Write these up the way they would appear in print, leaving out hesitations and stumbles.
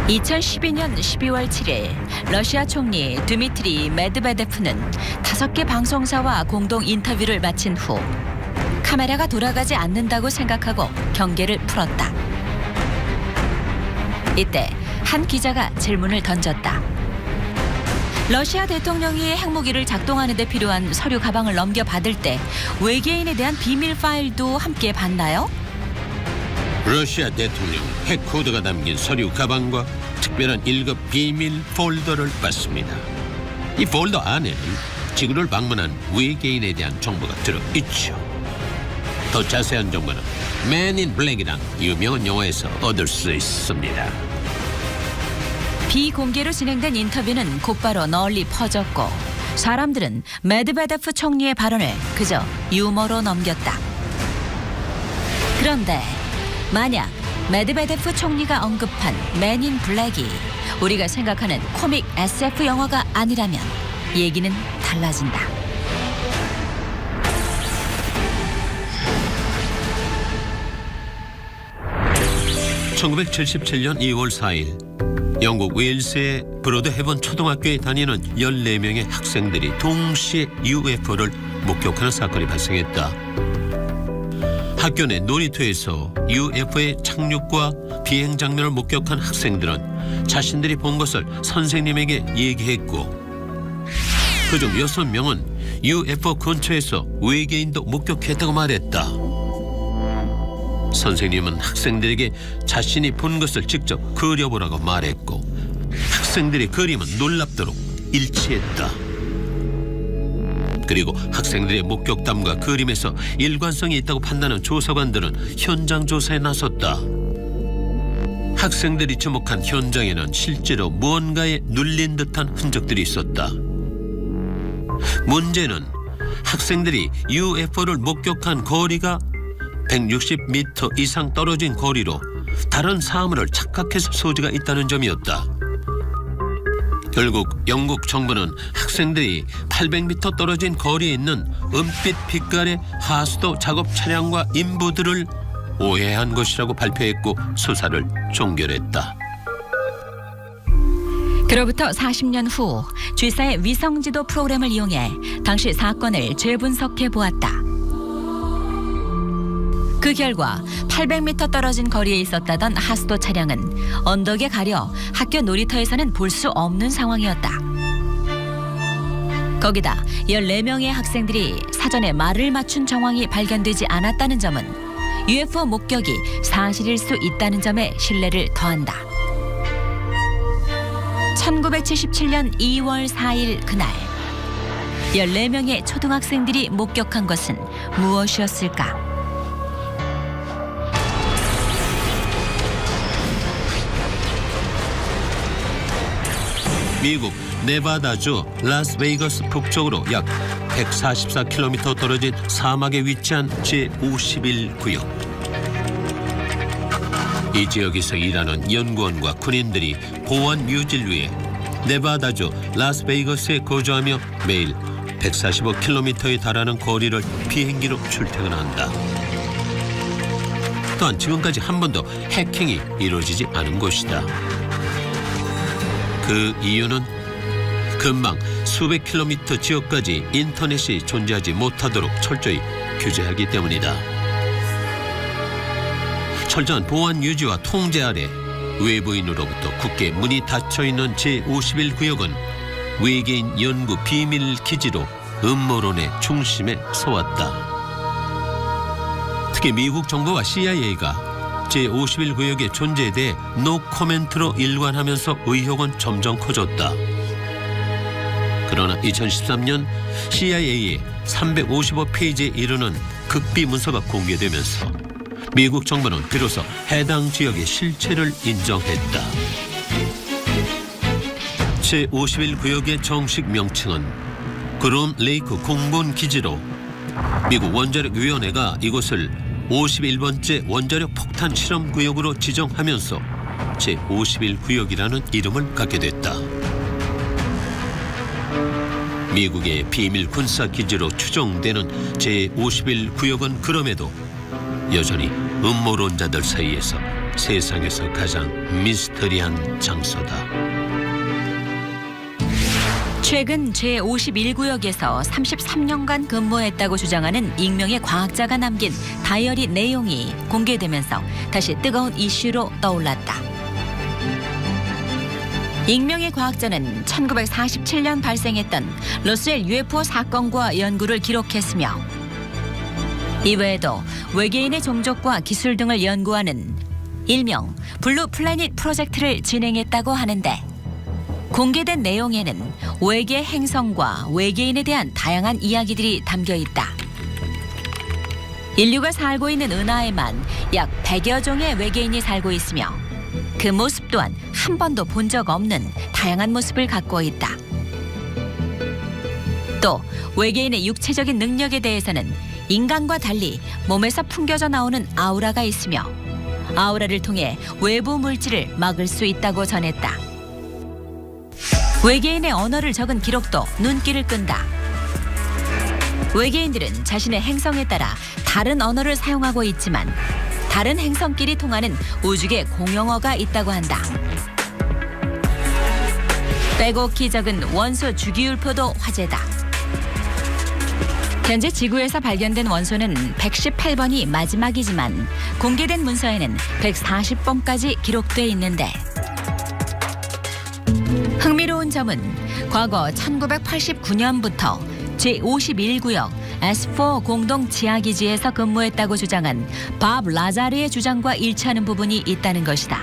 2012년 12월 7일 러시아 총리 드미트리 메드베데프는 5개 방송사와 공동 인터뷰를 마친 후 카메라가 돌아가지 않는다고 생각하고 경계를 풀었다. 이때 한 기자가 질문을 던졌다. 러시아 대통령이 핵무기를 작동하는 데 필요한 서류 가방을 넘겨받을 때 외계인에 대한 비밀 파일도 함께 받나요? 러시아 대통령 핵 코드가 담긴 서류 가방과 특별한 1급 비밀 폴더를 받습니다. 이 폴더 안에는 지구를 방문한 외계인에 대한 정보가 들어있죠. 더 자세한 정보는 맨 인 블랙이란 유명한 영화에서 얻을 수 있습니다. 비공개로 진행된 인터뷰는 곧바로 널리 퍼졌고 사람들은 메드베데프 총리의 발언을 그저 유머로 넘겼다. 그런데 만약 메드베데프 총리가 언급한 맨 인 블랙이 우리가 생각하는 코믹 SF 영화가 아니라면 얘기는 달라진다. (1977년 2월 4일) 영국 웨일스의 브로드헤븐 초등학교에 다니는 14명의 학생들이 동시에 UFO를 목격하는 사건이 발생했다. 학교 내 놀이터에서 UFO의 착륙과 비행 장면을 목격한 학생들은 자신들이 본 것을 선생님에게 얘기했고 그중 6명은 UFO 근처에서 외계인도 목격했다고 말했다. 선생님은 학생들에게 자신이 본 것을 직접 그려보라고 말했고 학생들의 그림은 놀랍도록 일치했다. 그리고 학생들의 목격담과 그림에서 일관성이 있다고 판단한 조사관들은 현장 조사에 나섰다. 학생들이 주목한 현장에는 실제로 무언가에 눌린 듯한 흔적들이 있었다. 문제는 학생들이 UFO를 목격한 거리가 160m 이상 떨어진 거리로 다른 사물을 착각해서 소지가 있다는 점이었다. 결국 영국 정부는 학생들이 800m 떨어진 거리에 있는 은빛 빛깔의 하수도 작업 차량과 인부들을 오해한 것이라고 발표했고 수사를 종결했다. 그로부터 40년 후 G사의 위성지도 프로그램을 이용해 당시 사건을 재분석해 보았다. 그 결과 800m 떨어진 거리에 있었다던 하수도 차량은 언덕에 가려 학교 놀이터에서는 볼 수 없는 상황이었다. 거기다 14명의 학생들이 사전에 말을 맞춘 정황이 발견되지 않았다는 점은 UFO 목격이 사실일 수 있다는 점에 신뢰를 더한다. 1977년 2월 4일 그날 14명의 초등학생들이 목격한 것은 무엇이었을까? 미국 네바다주 라스베이거스 북쪽으로 약 144km 떨어진 사막에 위치한 제51구역. 이 지역에서 일하는 연구원과 군인들이 보안 유지를 위해 네바다주 라스베이거스에 거주하며 매일 145km에 달하는 거리를 비행기로 출퇴근한다. 또한 지금까지 한 번도 해킹이 이루어지지 않은 곳이다. 그 이유는 근방 수백 킬로미터 지역까지 인터넷이 존재하지 못하도록 철저히 규제하기 때문이다. 철저한 보안 유지와 통제 아래 외부인으로부터 굳게 문이 닫혀있는 제51구역은 외계인 연구 비밀 기지로 음모론의 중심에 서왔다. 특히 미국 정부와 CIA가 제51구역의 존재에 대해 노코멘트로 일관하면서 의혹은 점점 커졌다. 그러나 2013년 CIA의 355페이지에 이르는 극비 문서가 공개되면서 미국 정부는 비로소 해당 지역의 실체를 인정했다. 제51구역의 정식 명칭은 그론 레이크 공군기지로 미국 원자력위원회가 이곳을 51번째 원자력 폭탄 실험구역으로 지정하면서 제51구역이라는 이름을 갖게 됐다. 미국의 비밀 군사기지로 추정되는 제51구역은 그럼에도 여전히 음모론자들 사이에서 세상에서 가장 미스터리한 장소다. 최근 제51구역에서 33년간 근무했다고 주장하는 익명의 과학자가 남긴 다이어리 내용이 공개되면서 다시 뜨거운 이슈로 떠올랐다. 익명의 과학자는 1947년 발생했던 러스웰 UFO 사건과 연구를 기록했으며 이외에도 외계인의 종족과 기술 등을 연구하는 일명 블루 플래닛 프로젝트를 진행했다고 하는데 공개된 내용에는 외계 행성과 외계인에 대한 다양한 이야기들이 담겨 있다. 인류가 살고 있는 은하에만 약 100여 종의 외계인이 살고 있으며 그 모습 또한 한 번도 본 적 없는 다양한 모습을 갖고 있다. 또 외계인의 육체적인 능력에 대해서는 인간과 달리 몸에서 풍겨져 나오는 아우라가 있으며 아우라를 통해 외부 물질을 막을 수 있다고 전했다. 외계인의 언어를 적은 기록도 눈길을 끈다. 외계인들은 자신의 행성에 따라 다른 언어를 사용하고 있지만 다른 행성끼리 통하는 우주계 공용어가 있다고 한다. 빼곡히 적은 원소 주기율표도 화제다. 현재 지구에서 발견된 원소는 118번이 마지막이지만 공개된 문서에는 140번까지 기록돼 있는데 흥미로운 점은 과거 1989년부터 제51구역 S4 공동 지하기지에서 근무했다고 주장한 밥 라자르의 주장과 일치하는 부분이 있다는 것이다.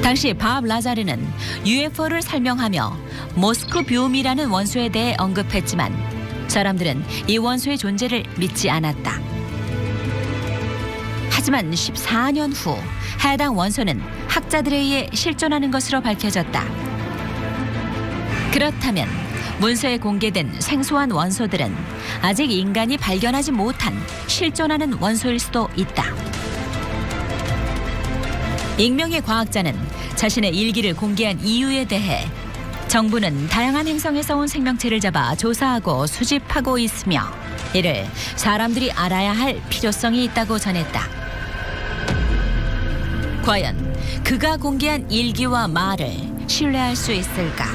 당시 밥 라자르는 UFO를 설명하며 모스크뷴이라는 원소에 대해 언급했지만 사람들은 이 원소의 존재를 믿지 않았다. 하지만 14년 후 해당 원소는 학자들에 의해 실존하는 것으로 밝혀졌다. 그렇다면 문서에 공개된 생소한 원소들은 아직 인간이 발견하지 못한 실존하는 원소일 수도 있다. 익명의 과학자는 자신의 일기를 공개한 이유에 대해 정부는 다양한 행성에서 온 생명체를 잡아 조사하고 수집하고 있으며 이를 사람들이 알아야 할 필요성이 있다고 전했다. 과연 그가 공개한 일기와 말을 신뢰할 수 있을까?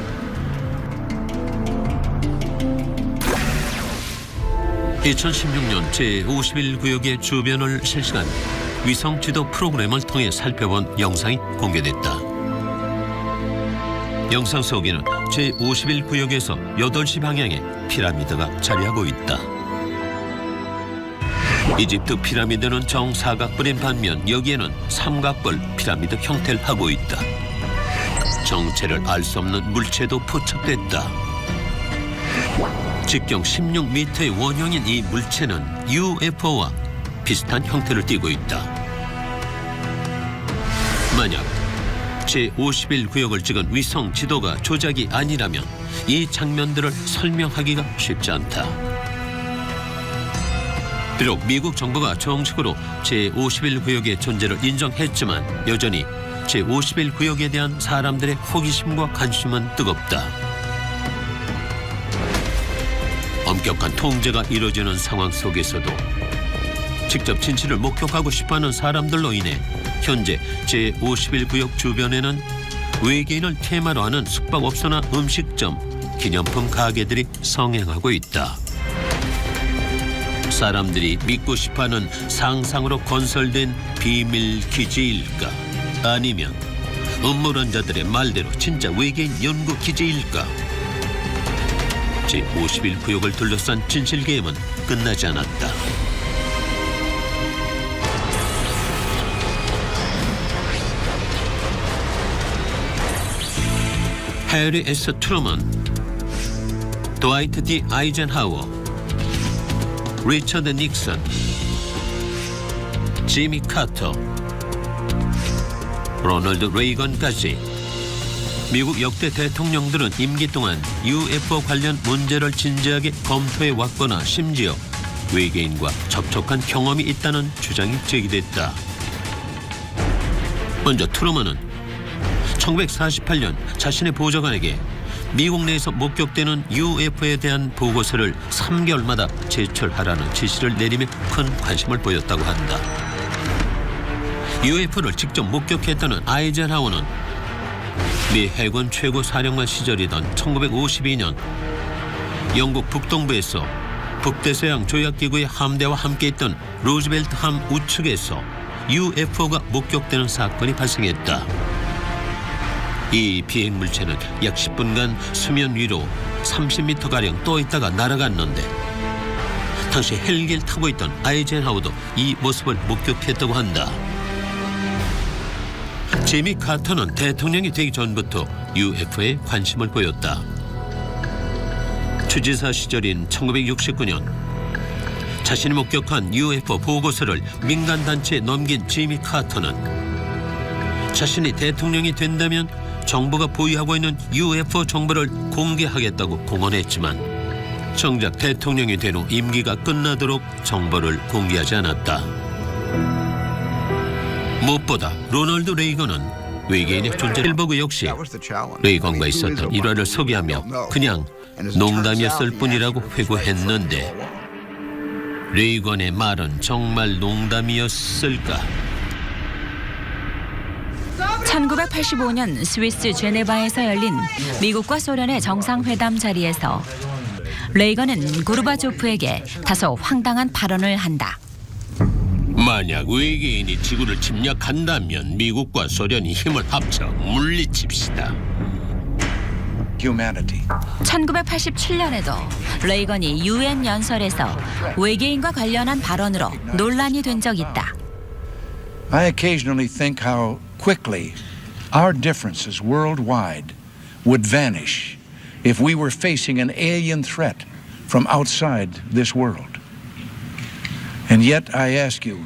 (2016년) 제51구역의 주변을 실시간 위성 지도 프로그램을 통해 살펴본 영상이 공개됐다. 영상 속에는 제51구역에서 8시 방향에 피라미드가 자리하고 있다. 이집트 피라미드는 정사각뿔인 반면 여기에는 삼각뿔 피라미드 형태를 하고 있다. 정체를 알 수 없는 물체도 포착됐다. 직경 16m의 원형인 이 물체는 UFO와 비슷한 형태를 띠고 있다. 만약 제51구역을 찍은 위성 지도가 조작이 아니라면 이 장면들을 설명하기가 쉽지 않다. 비록 미국 정부가 정식으로 제51구역의 존재를 인정했지만 여전히 제51구역에 대한 사람들의 호기심과 관심은 뜨겁다. 엄격한 통제가 이루어지는 상황 속에서도 직접 진실을 목격하고 싶어하는 사람들로 인해 현재 제51구역 주변에는 외계인을 테마로 하는 숙박업소나 음식점, 기념품 가게들이 성행하고 있다. 사람들이 믿고 싶어하는 상상으로 건설된 비밀 기지일까? 아니면 음모론자들의 말대로 진짜 외계인 연구 기지일까? 제51구역을 둘러싼 진실 게임은 끝나지 않았다. 해리 S. 트루먼, 드와이트 D. 아이젠하워, 리처드 닉슨, 지미 카터, 로널드 레이건까지 미국 역대 대통령들은 임기 동안 UFO 관련 문제를 진지하게 검토해 왔거나 심지어 외계인과 접촉한 경험이 있다는 주장이 제기됐다. 먼저 트루먼은 1948년 자신의 보좌관에게 미국 내에서 목격되는 UFO에 대한 보고서를 3개월마다 제출하라는 지시를 내리며 큰 관심을 보였다고 한다. UFO를 직접 목격했다는 아이젠하워는 미 해군 최고 사령관 시절이던 1952년 영국 북동부에서 북대서양 조약기구의 함대와 함께 있던 루즈벨트 함 우측에서 UFO가 목격되는 사건이 발생했다. 이 비행물체는 약 10분간 수면 위로 30m가량 떠 있다가 날아갔는데 당시 헬기를 타고 있던 아이젠하워도 이 모습을 목격했다고 한다. 지미 카터는 대통령이 되기 전부터 UFO에 관심을 보였다. 주지사 시절인 1969년 자신이 목격한 UFO 보고서를 민간단체에 넘긴 지미 카터는 자신이 대통령이 된다면 정부가 보유하고 있는 UFO 정보를 공개하겠다고 공언했지만 정작 대통령이 된 후 임기가 끝나도록 정보를 공개하지 않았다. 무엇보다 로널드 레이건은 외계인의 존재를 보고 역시 레이건과 있었던 일화를 소개하며 그냥 농담이었을 뿐이라고 회고했는데 레이건의 말은 정말 농담이었을까? 1985년 스위스 제네바에서 열린 미국과 소련의 정상회담 자리에서 레이건은 고르바초프에게 다소 황당한 발언을 한다. 만약 외계인이 지구를 침략한다면 미국과 소련이 힘을 합쳐 물리칩시다. 1987년에도 레이건이 UN 연설에서 외계인과 관련한 발언으로 논란이 된 적 있다. I occasionally think how quickly our differences worldwide would vanish if we were facing an alien threat from outside this world. And yet I ask you,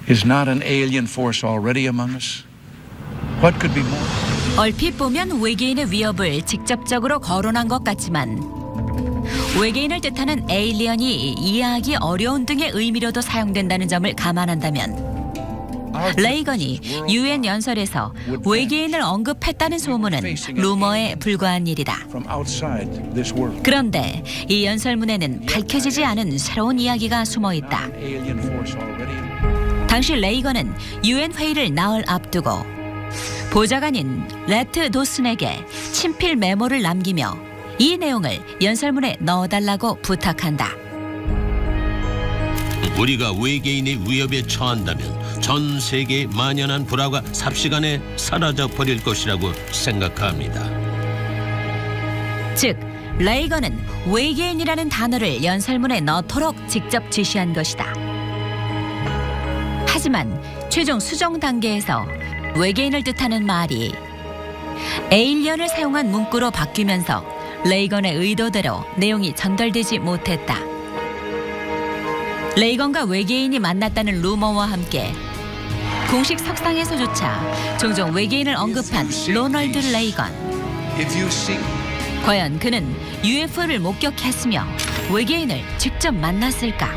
is not an alien force already among us? What could be more? 얼핏 보면 외계인의 위협을 직접적으로 거론한 것 같지만 외계인을 뜻하는 에일리언이 이해하기 어려운 등의 의미로도 사용된다는 점을 감안한다면 레이건이 UN 연설에서 외계인을 언급했다는 소문은 루머에 불과한 일이다. 그런데 이 연설문에는 밝혀지지 않은 새로운 이야기가 숨어 있다. 당시 레이건은 UN 회의를 나흘 앞두고 보좌관인 레트 도슨에게 친필 메모를 남기며 이 내용을 연설문에 넣어달라고 부탁한다. 우리가 외계인의 위협에 처한다면 전 세계에 만연한 불화가 삽시간에 사라져 버릴 것이라고 생각합니다. 즉, 레이건은 외계인이라는 단어를 연설문에 넣도록 직접 지시한 것이다. 하지만 최종 수정 단계에서 외계인을 뜻하는 말이 에일리언을 사용한 문구로 바뀌면서 레이건의 의도대로 내용이 전달되지 못했다. 레이건과 외계인이 만났다는 루머와 함께 공식 석상에서조차 종종 외계인을 언급한 로널드 레이건. 과연 그는 UFO를 목격했으며 외계인을 직접 만났을까?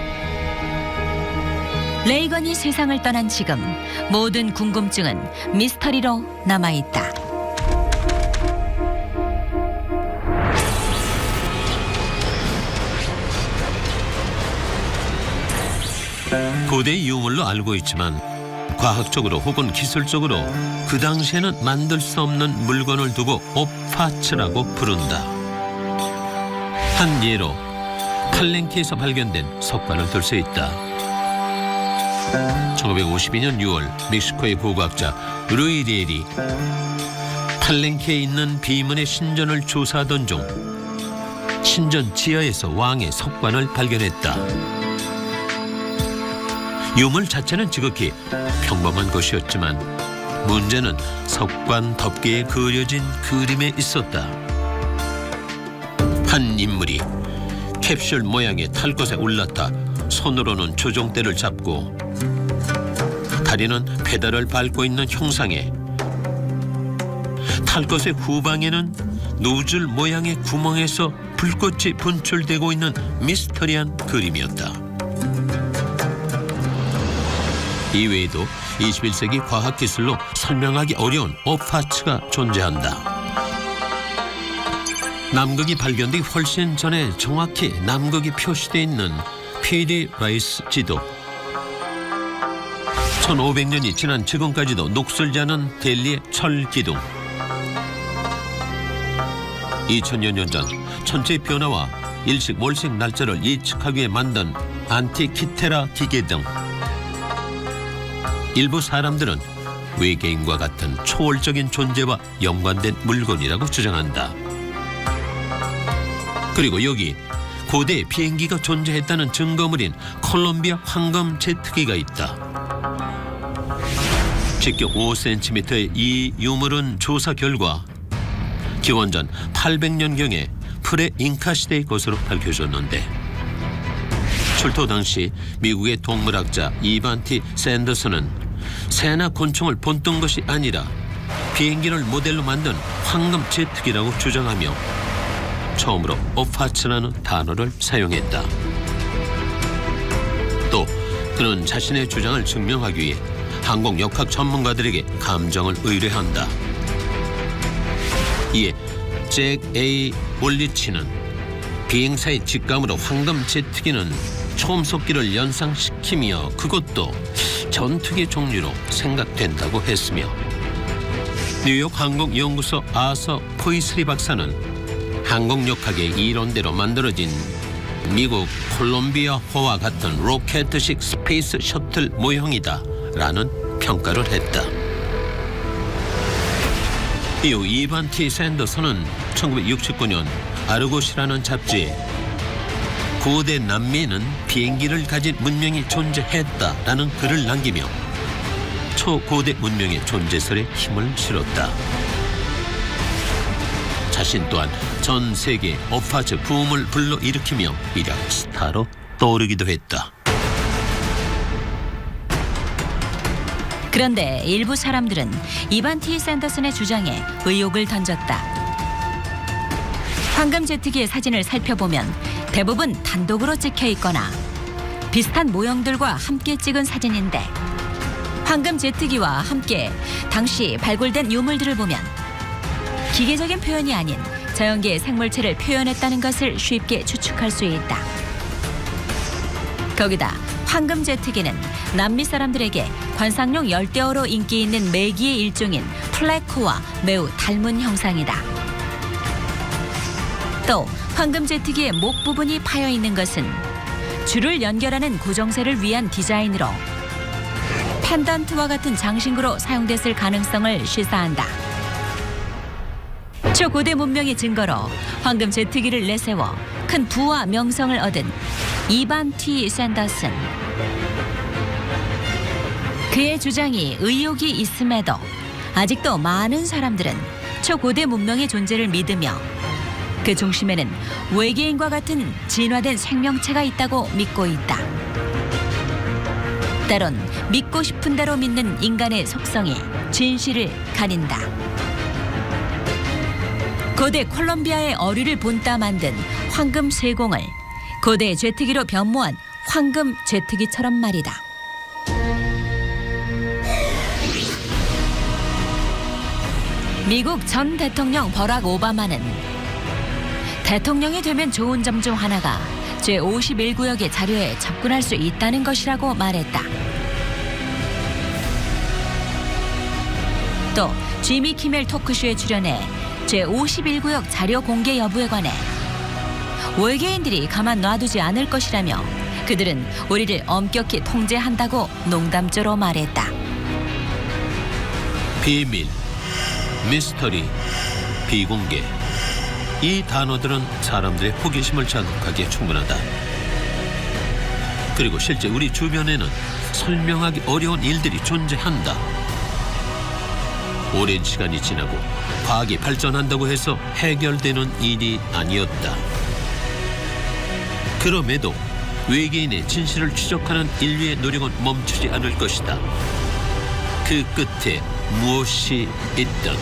레이건이 세상을 떠난 지금 모든 궁금증은 미스터리로 남아있다. 고대 유물로 알고 있지만 과학적으로 혹은 기술적으로 그 당시에는 만들 수 없는 물건을 두고 오파츠라고 부른다. 한 예로 팔랭키에서 발견된 석관을 들 수 있다. 1952년 6월 멕시코의 고고학자 루이 리엘이 팔랭키에 있는 비문의 신전을 조사하던 중 신전 지하에서 왕의 석관을 발견했다. 유물 자체는 지극히 평범한 것이었지만 문제는 석관 덮개에 그려진 그림에 있었다. 한 인물이 캡슐 모양의 탈것에 올라타 손으로는 조종대를 잡고 다리는 페달을 밟고 있는 형상에 탈것의 후방에는 노즐 모양의 구멍에서 불꽃이 분출되고 있는 미스터리한 그림이었다. 이외에도 21세기 과학기술로 설명하기 어려운 오파츠가 존재한다. 남극이 발견되기 훨씬 전에 정확히 남극이 표시되어 있는 PD 라이스 지도. 1500년이 지난 지금까지도 녹슬지 않은 델리의 철 기둥. 2000여 년 전 천체의 변화와 일식 월식 날짜를 예측하기 위해 만든 안티키테라 기계 등 일부 사람들은 외계인과 같은 초월적인 존재와 연관된 물건이라고 주장한다. 그리고 여기 고대 비행기가 존재했다는 증거물인 콜롬비아 황금 제트기가 있다. 직경 5cm의 이 유물은 조사 결과 기원전 800년경에 프레-잉카 시대의 것으로 밝혀졌는데 출토 당시 미국의 동물학자 이반티 샌더슨은 새나 곤충을 본뜬 것이 아니라 비행기를 모델로 만든 황금 제트기라고 주장하며 처음으로 오파츠라는 단어를 사용했다. 또 그는 자신의 주장을 증명하기 위해 항공 역학 전문가들에게 감정을 의뢰한다. 이에 잭 A. 올리치는 비행사의 직감으로 황금 제트기는 초음속기를 연상시키며 그것도 전투기 종류로 생각된다고 했으며 뉴욕 항공연구소 아서 포이스리 박사는 항공역학의 이론대로 만들어진 미국 콜롬비아호와 같은 로켓식 스페이스 셔틀 모형이다 라는 평가를 했다. 이후 이반티 샌더슨은 1969년 아르고시라는 잡지에 고대 남미에는 비행기를 가진 문명이 존재했다라는 글을 남기며 초고대 문명의 존재설에 힘을 실었다. 자신 또한 전 세계 오파츠 붐을 불러일으키며 이력 스타로 떠오르기도 했다. 그런데 일부 사람들은 이반티 샌더슨의 주장에 의혹을 던졌다. 황금 제트기의 사진을 살펴보면 대부분 단독으로 찍혀 있거나 비슷한 모형들과 함께 찍은 사진인데 황금 제트기와 함께 당시 발굴된 유물들을 보면 기계적인 표현이 아닌 자연계의 생물체를 표현했다는 것을 쉽게 추측할 수 있다. 거기다 황금 제트기는 남미 사람들에게 관상용 열대어로 인기 있는 메기의 일종인 플래코와 매우 닮은 형상이다. 또 황금 제트기의 목 부분이 파여 있는 것은 줄을 연결하는 고정쇠를 위한 디자인으로 펜던트와 같은 장신구로 사용됐을 가능성을 시사한다. 초고대 문명의 증거로 황금 제트기를 내세워 큰 부와 명성을 얻은 이반티 샌더슨. 그의 주장이 의혹이 있음에도 아직도 많은 사람들은 초고대 문명의 존재를 믿으며 그 중심에는 외계인과 같은 진화된 생명체가 있다고 믿고 있다. 때론 믿고 싶은 대로 믿는 인간의 속성이 진실을 가린다. 고대 콜롬비아의 어류를 본따 만든 황금 쇠공을 고대 제트기로 변모한 황금 제트기처럼 말이다. 미국 전 대통령 버락 오바마는 대통령이 되면 좋은 점 중 하나가 제51구역의 자료에 접근할 수 있다는 것이라고 말했다. 또 지미 키멜 토크쇼에 출연해 제51구역 자료 공개 여부에 관해 외계인들이 가만 놔두지 않을 것이라며 그들은 우리를 엄격히 통제한다고 농담조로 말했다. 비밀, 미스터리, 비공개 이 단어들은 사람들의 호기심을 자극하기에 충분하다. 그리고 실제 우리 주변에는 설명하기 어려운 일들이 존재한다. 오랜 시간이 지나고 과학이 발전한다고 해서 해결되는 일이 아니었다. 그럼에도 외계인의 진실을 추적하는 인류의 노력은 멈추지 않을 것이다. 그 끝에 무엇이 있든